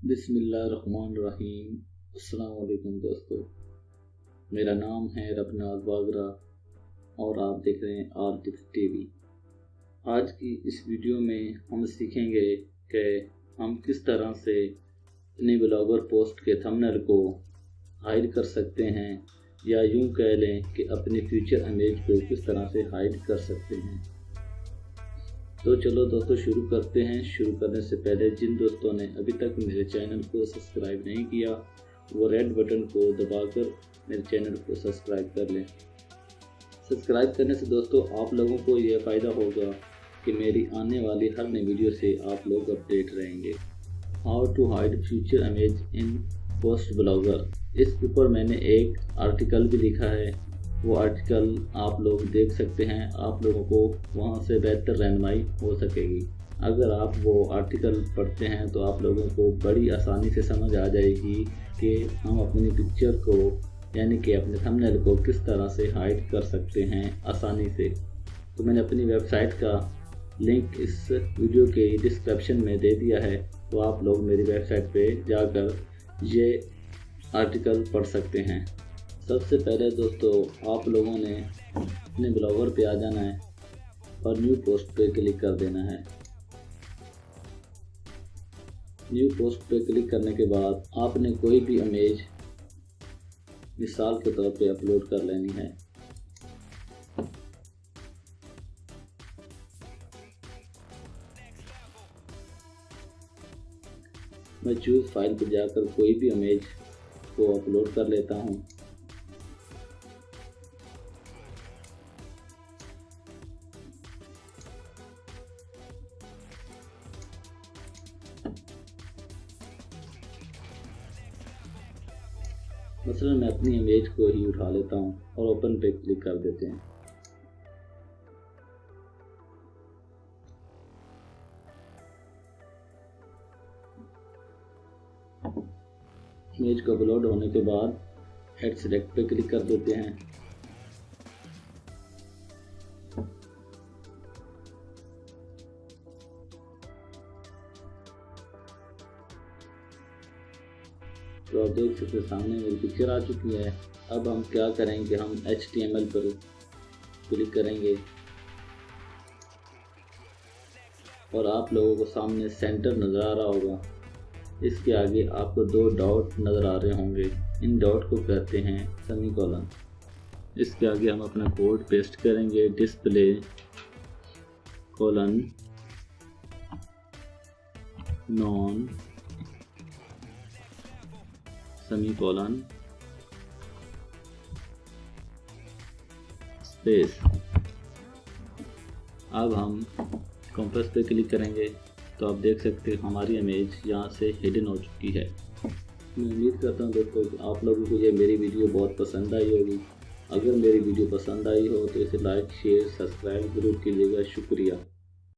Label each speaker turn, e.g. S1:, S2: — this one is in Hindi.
S1: बिस्मिल्लाहिर्रहमानिर्रहीम। अस्सलाम वालेकुम दोस्तों, मेरा नाम है रबनाज बागरा और आप देख रहे हैं आर्टिफ टीवी। आज की इस वीडियो में हम सीखेंगे कि हम किस तरह से अपने ब्लॉगर पोस्ट के थंबनेल को हाइड कर सकते हैं, या यूं कह लें कि अपने फ्यूचर इमेज को किस तरह से हाइड कर सकते हैं। तो चलो दोस्तों शुरू करते हैं। शुरू करने से पहले जिन दोस्तों ने अभी तक मेरे चैनल को सब्सक्राइब नहीं किया, वो रेड बटन को दबाकर मेरे चैनल को सब्सक्राइब कर लें। सब्सक्राइब करने से दोस्तों आप लोगों को यह फ़ायदा होगा कि मेरी आने वाली हर नई वीडियो से आप लोग अपडेट रहेंगे। How to hide future image in post blogger, इस ऊपर मैंने एक आर्टिकल भी लिखा है। वो आर्टिकल आप लोग देख सकते हैं, आप लोगों को वहाँ से बेहतर रहनुमाई हो सकेगी। अगर आप वो आर्टिकल पढ़ते हैं तो आप लोगों को बड़ी आसानी से समझ आ जाएगी कि हम अपनी पिक्चर को यानी कि अपने थंबनेल को किस तरह से हाइड कर सकते हैं आसानी से। तो मैंने अपनी वेबसाइट का लिंक इस वीडियो के डिस्क्रिप्शन में दे दिया है, तो आप लोग मेरी वेबसाइट पे जाकर ये आर्टिकल पढ़ सकते हैं। सबसे पहले दोस्तों आप लोगों ने अपने ब्लॉगर पे आ जाना है और न्यू पोस्ट पे क्लिक कर देना है। न्यू पोस्ट पे क्लिक करने के बाद आपने कोई भी इमेज मिसाल के तौर पे अपलोड कर लेनी है। मैं चूज फाइल पर जाकर कोई भी इमेज को अपलोड कर लेता हूँ। मसलन मैं अपनी इमेज को ही उठा लेता हूँ और ओपन पे क्लिक कर देते हैं। इमेज को अपलोड होने के बाद ऐड सेलेक्ट पे क्लिक कर देते हैं। तो आप देख सकते सामने मेरी पिक्चर आ चुकी है। अब हम क्या करेंगे, हम HTML पर क्लिक करेंगे और आप लोगों को सामने सेंटर नज़र आ रहा होगा। इसके आगे आपको 2 डॉट नज़र आ रहे होंगे, इन डॉट को कहते हैं सेमीकोलन। इसके आगे हम अपना कोड पेस्ट करेंगे, display colon non semicolon space. अब हम कंपास पे क्लिक करेंगे तो आप देख सकते हैं हमारी इमेज यहाँ से हिडन हो चुकी है। मैं उम्मीद करता हूँ दोस्तों कि आप लोगों को ये मेरी वीडियो बहुत पसंद आई होगी। अगर मेरी वीडियो पसंद आई हो तो इसे लाइक शेयर सब्सक्राइब ज़रूर कीजिएगा। शुक्रिया।